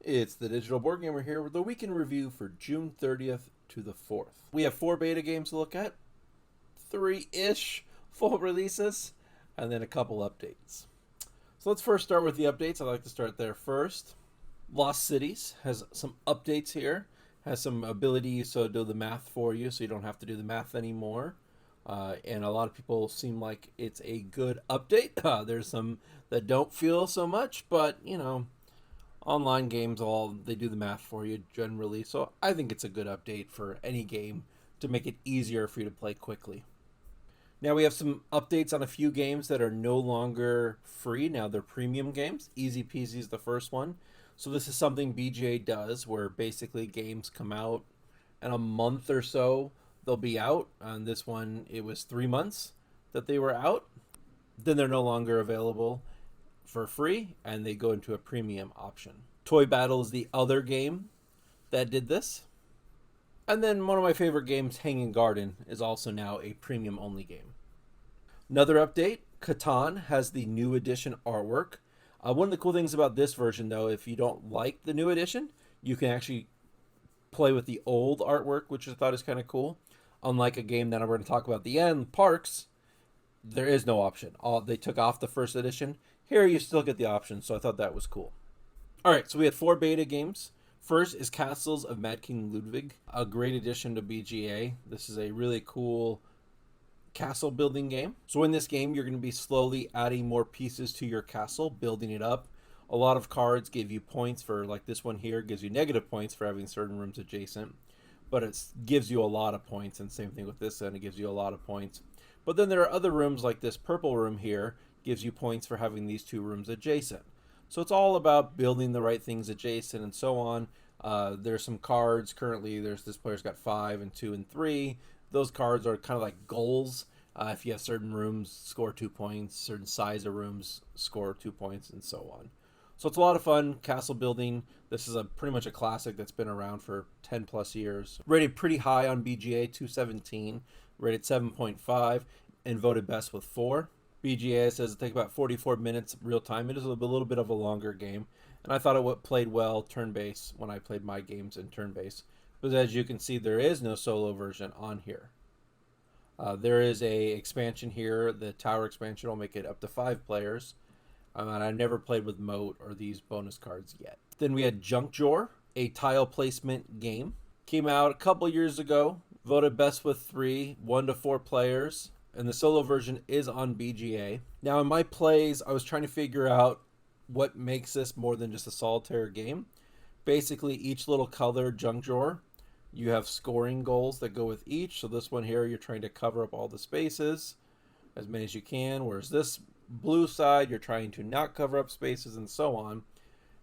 It's the Digital Board Gamer here with the weekend review for June 30th to the 4th. We have 4 beta games to look at, 3-ish full releases, and then a couple updates. So let's first start with the updates. I'd like to start there first. Lost Cities has some updates here, has some ability to do the math for you so you don't have to do the math anymore. And a lot of people seem like it's a good update. There's some that don't feel so much, but online games they do the math for you generally, so I think it's a good update for any game to make it easier for you to play quickly. Now we have some updates on a few games that are no longer free. Now they're premium games. Easy Peasy is the first one. So this is something BGA does where basically games come out in a month or so they'll be out. On this one it was 3 months that they were out. Then they're no longer available for free, and they go into a premium option. Toy Battle is the other game that did this. And then one of my favorite games, Hanging Garden, is also now a premium only game. Another update, Catan has the new edition artwork. One of the cool things about this version, though, if you don't like the new edition, you can actually play with the old artwork, which I thought is kind of cool. Unlike a game that I'm going to talk about at the end, Parks, there is no option. They took off the first edition. Here you still get the option, so I thought that was cool. Alright, so we had 4 beta games. First is Castles of Mad King Ludwig, a great addition to BGA. This is a really cool castle building game. So in this game, you're going to be slowly adding more pieces to your castle, building it up. A lot of cards give you points for, like this one here, gives you negative points for having certain rooms adjacent. But it gives you a lot of points, and same thing with this one, it gives you a lot of points. But then there are other rooms like this purple room here, gives you points for having these 2 rooms adjacent. So it's all about building the right things adjacent and so on. There's some cards currently. This player's got 5 and 2 and 3. Those cards are kind of like goals. If you have certain rooms, score 2 points. Certain size of rooms, score 2 points, and so on. So it's a lot of fun castle building. This is pretty much a classic that's been around for 10 plus years. Rated pretty high on BGA, 217. Rated 7.5 and voted best with 4. BGA says it takes about 44 minutes real time. It is a little bit of a longer game, and I thought it played well turn-based when I played my games in turn-based. But as you can see, there is no solo version on here. There is a expansion here. The tower expansion will make it up to 5 players. And I've never played with Moat or these bonus cards yet. Then we had Junk Drawer, a tile placement game. Came out a couple years ago. Voted best with 3, 1 to 4 players. And the solo version is on BGA. Now in my plays, I was trying to figure out what makes this more than just a solitaire game. Basically, each little color junk drawer, you have scoring goals that go with each. So this one here, you're trying to cover up all the spaces, as many as you can. Whereas this blue side, you're trying to not cover up spaces and so on.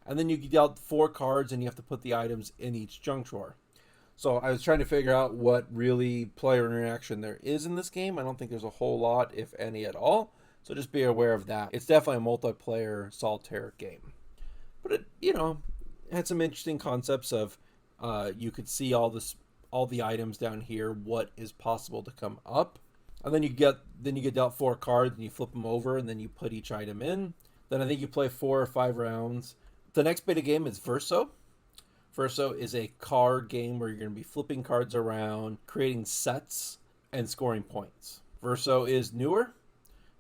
And then you dealt 4 cards and you have to put the items in each junk drawer. So I was trying to figure out what really player interaction there is in this game. I don't think there's a whole lot, if any at all. So just be aware of that. It's definitely a multiplayer solitaire game. But it had some interesting concepts of you could see all the items down here, what is possible to come up. And then you get dealt 4 cards and you flip them over and then you put each item in. Then I think you play 4 or 5 rounds. The next beta game is Verso. Verso is a card game where you're going to be flipping cards around, creating sets, and scoring points. Verso is newer.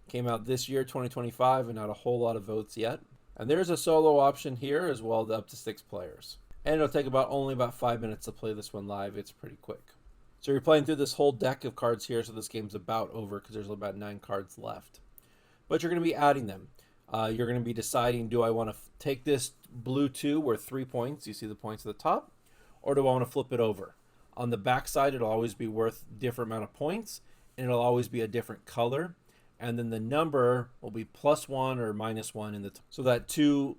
Came out this year, 2025, and not a whole lot of votes yet. And there's a solo option here as well, up to 6 players. And it'll take only about 5 minutes to play this one live. It's pretty quick. So you're playing through this whole deck of cards here, so this game's about over because there's about 9 cards left. But you're going to be adding them. You're going to be deciding, do I want to take this blue 2 worth 3 points, you see the points at the top, or do I want to flip it over? On the back side, it'll always be worth different amount of points, and it'll always be a different color, and then the number will be +1 or -1 in the so that 2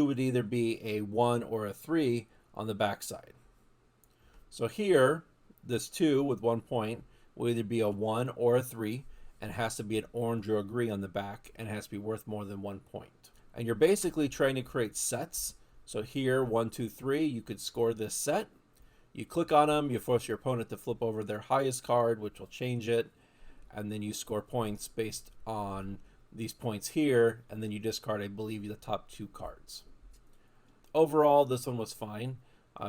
would either be a 1 or a 3 on the back side. So here, this 2 with 1 point will either be a 1 or a 3, and it has to be an orange or a green on the back, and it has to be worth more than 1 point. And you're basically trying to create sets. So here, 1, 2, 3, you could score this set. You click on them, you force your opponent to flip over their highest card, which will change it, and then you score points based on these points here, and then you discard, I believe, the top 2 cards. Overall, this one was fine.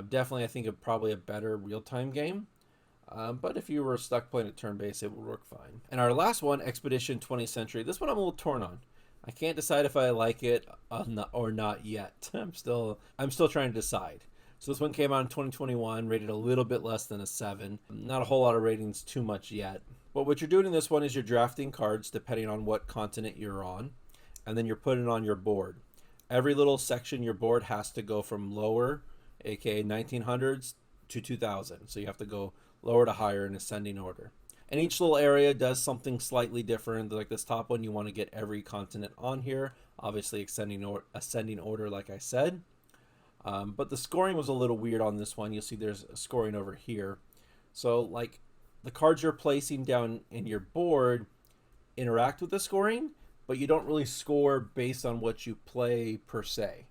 Definitely, I think probably a better real-time game. But if you were stuck playing a turn-based, it would work fine. And our last one, Expedition 20th Century. This one I'm a little torn on. I can't decide if I like it or not yet. I'm still trying to decide. So this one came out in 2021, rated a little bit less than a 7. Not a whole lot of ratings too much yet. But what you're doing in this one is you're drafting cards depending on what continent you're on, and then you're putting it on your board. Every little section your board has to go from lower, aka 1900s, to 2000. So you have to go lower to higher in ascending order. And each little area does something slightly different. Like this top one, you want to get every continent on here. Obviously ascending order, like I said. But the scoring was a little weird on this one. You'll see there's a scoring over here. So like the cards you're placing down in your board interact with the scoring, but you don't really score based on what you play per se.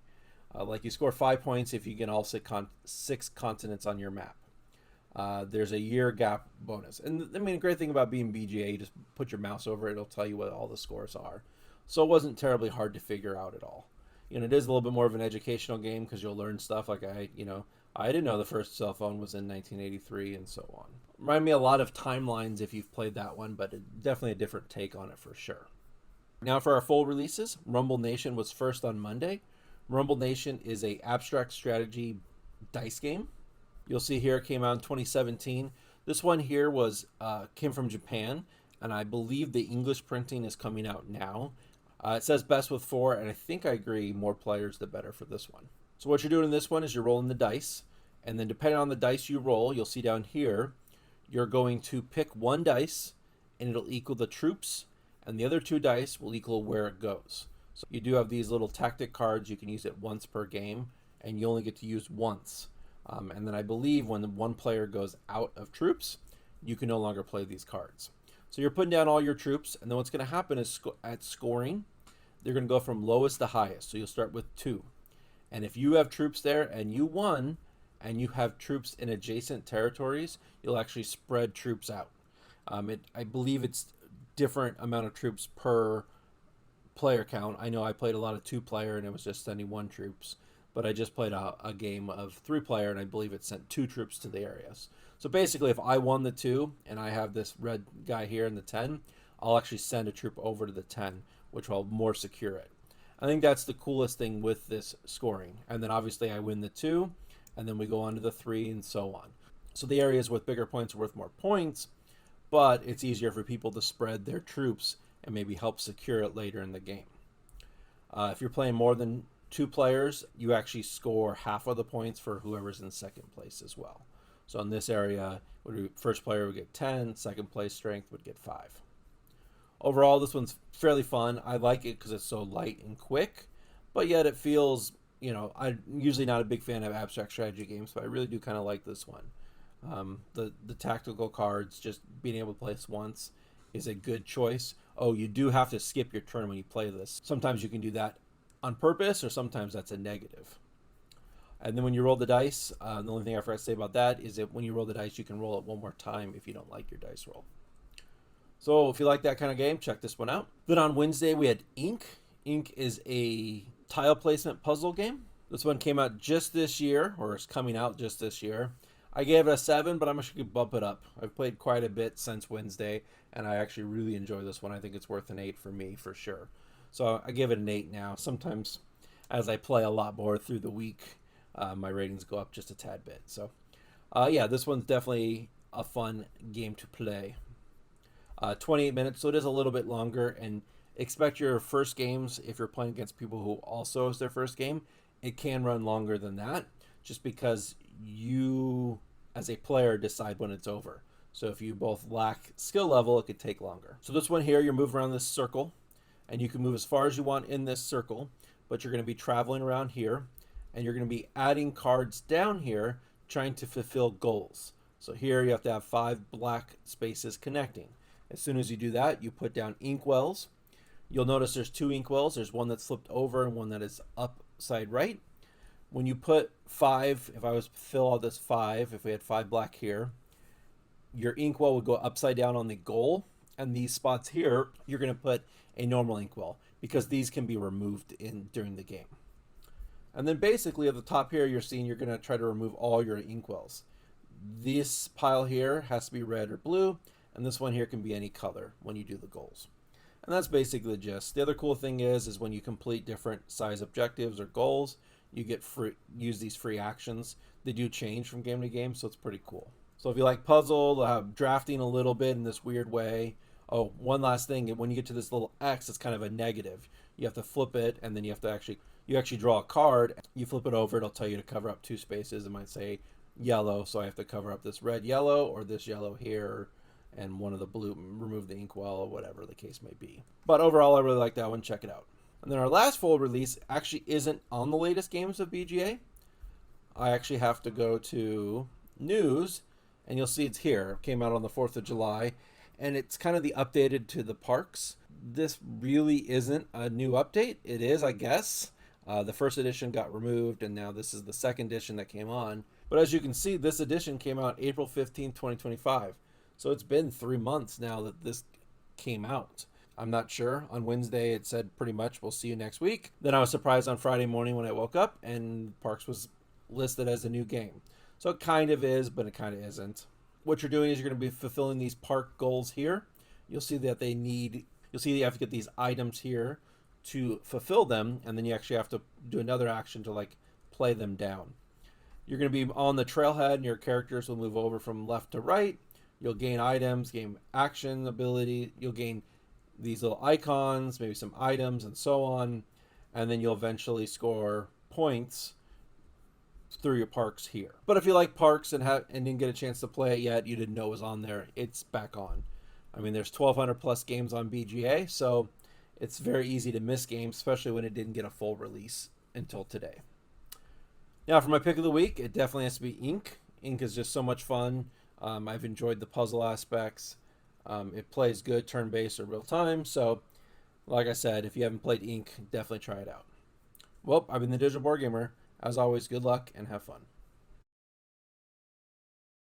Like you score 5 points if you get all 6 continents on your map. There's a year gap bonus. And I mean, the great thing about being BGA, you just put your mouse over it, it'll tell you what all the scores are. So it wasn't terribly hard to figure out at all. You know, it is a little bit more of an educational game because you'll learn stuff. Like I didn't know the first cell phone was in 1983 and so on. Remind me a lot of Timelines if you've played that one, but definitely a different take on it for sure. Now for our full releases, Rumble Nation was first on Monday. Rumble Nation is a abstract strategy dice game. You'll see here it came out in 2017. This one here came from Japan, and I believe the English printing is coming out now. It says best with 4, and I think I agree, more players the better for this one. So what you're doing in this one is you're rolling the dice, and then depending on the dice you roll, you'll see down here, you're going to pick one dice, and it'll equal the troops, and the other 2 dice will equal where it goes. So you do have these little tactic cards. You can use it once per game, and you only get to use once. And then I believe when one player goes out of troops, you can no longer play these cards. So you're putting down all your troops, and then what's going to happen is at scoring, they're going to go from lowest to highest. So you'll start with 2. And if you have troops there and you won, and you have troops in adjacent territories, you'll actually spread troops out. I believe it's different amount of troops per player count. I know I played a lot of 2-player, and it was just sending 1 troops. But I just played a game of 3-player, and I believe it sent 2 troops to the areas. So basically, if I won the 2, and I have this red guy here in the 10, I'll actually send a troop over to the 10, which will more secure it. I think that's the coolest thing with this scoring. And then obviously I win the 2, and then we go on to the 3, and so on. So the areas with bigger points are worth more points, but it's easier for people to spread their troops and maybe help secure it later in the game. If you're playing more than 2 players, you actually score half of the points for whoever's in second place as well. So in this area, first player would get 10, second place strength would get 5. Overall, this one's fairly fun. I like it because it's so light and quick, but yet it feels, I'm usually not a big fan of abstract strategy games, but I really do kind of like this one. The tactical cards, just being able to play this once is a good choice. Oh, you do have to skip your turn when you play this. Sometimes you can do that on purpose, or sometimes that's a negative. And then when you roll the dice, the only thing I forgot to say about that is that when you roll the dice, you can roll it one more time if you don't like your dice roll. So if you like that kind of game, check this one out. Then on Wednesday, we had Ink. Ink is a tile placement puzzle game. This one came out just this year, or is coming out just this year. I gave it a 7, but I'm actually going to bump it up. I've played quite a bit since Wednesday, and I actually really enjoy this one. I think it's worth an 8 for me, for sure. So I give it an 8 now. Sometimes as I play a lot more through the week, my ratings go up just a tad bit. So yeah, this one's definitely a fun game to play. 28 minutes, so it is a little bit longer, and expect your first games, if you're playing against people who also is their first game, it can run longer than that, just because you, as a player, decide when it's over. So if you both lack skill level, it could take longer. So this one here, you're moving around this circle, and you can move as far as you want in this circle, but you're going to be traveling around here, and you're going to be adding cards down here, trying to fulfill goals. So here you have to have 5 black spaces connecting. As soon as you do that, you put down inkwells. You'll notice there's 2 inkwells. There's one that's flipped over and one that is upside right. When you put 5, if I was to fill all this 5, if we had 5 black here, your inkwell would go upside down on the goal, and these spots here, you're going to put a normal inkwell, because these can be removed during the game. And then basically at the top here, you're seeing you're going to try to remove all your inkwells. This pile here has to be red or blue, and this one here can be any color when you do the goals. And that's basically the gist. The other cool thing is when you complete different size objectives or goals, you get use these free actions. They do change from game to game, so it's pretty cool. So if you like puzzle, drafting a little bit in this weird way. Oh, one last thing, when you get to this little X, it's kind of a negative. You have to flip it, and then you have to actually draw a card. You flip it over, it'll tell you to cover up 2 spaces. It might say yellow, so I have to cover up this red yellow or this yellow here, and one of the blue, remove the inkwell or whatever the case may be. But overall, I really like that one. Check it out. And then our last full release actually isn't on the latest games of BGA. I actually have to go to news, and you'll see it's here. It came out on the 4th of July, and it's kind of the updated to the parks. This really isn't a new update. It is, I guess. The first edition got removed, and now this is the second edition that came on. But as you can see, this edition came out April 15th, 2025. So it's been 3 months now that this came out. I'm not sure. On Wednesday, it said pretty much, we'll see you next week. Then I was surprised on Friday morning when I woke up and Parks was listed as a new game. So it kind of is, but it kind of isn't. What you're doing is you're going to be fulfilling these park goals here. You'll see that you have to get these items here to fulfill them, and then you actually have to do another action to like play them down. You're going to be on the trailhead, and your characters will move over from left to right. You'll gain items, gain action ability. You'll gain these little icons, maybe some items, and so on. And then you'll eventually score points through your parks here. But if you like parks and didn't get a chance to play it yet, you didn't know it was on there, it's back on. I mean, there's 1,200 plus games on BGA, so it's very easy to miss games, especially when it didn't get a full release until today. Now, for my pick of the week, it definitely has to be Ink. Ink is just so much fun. I've enjoyed the puzzle aspects. It plays good turn-based or real-time. So, like I said, if you haven't played Ink, definitely try it out. Well, I've been the Digital Board Gamer. As always, good luck and have fun.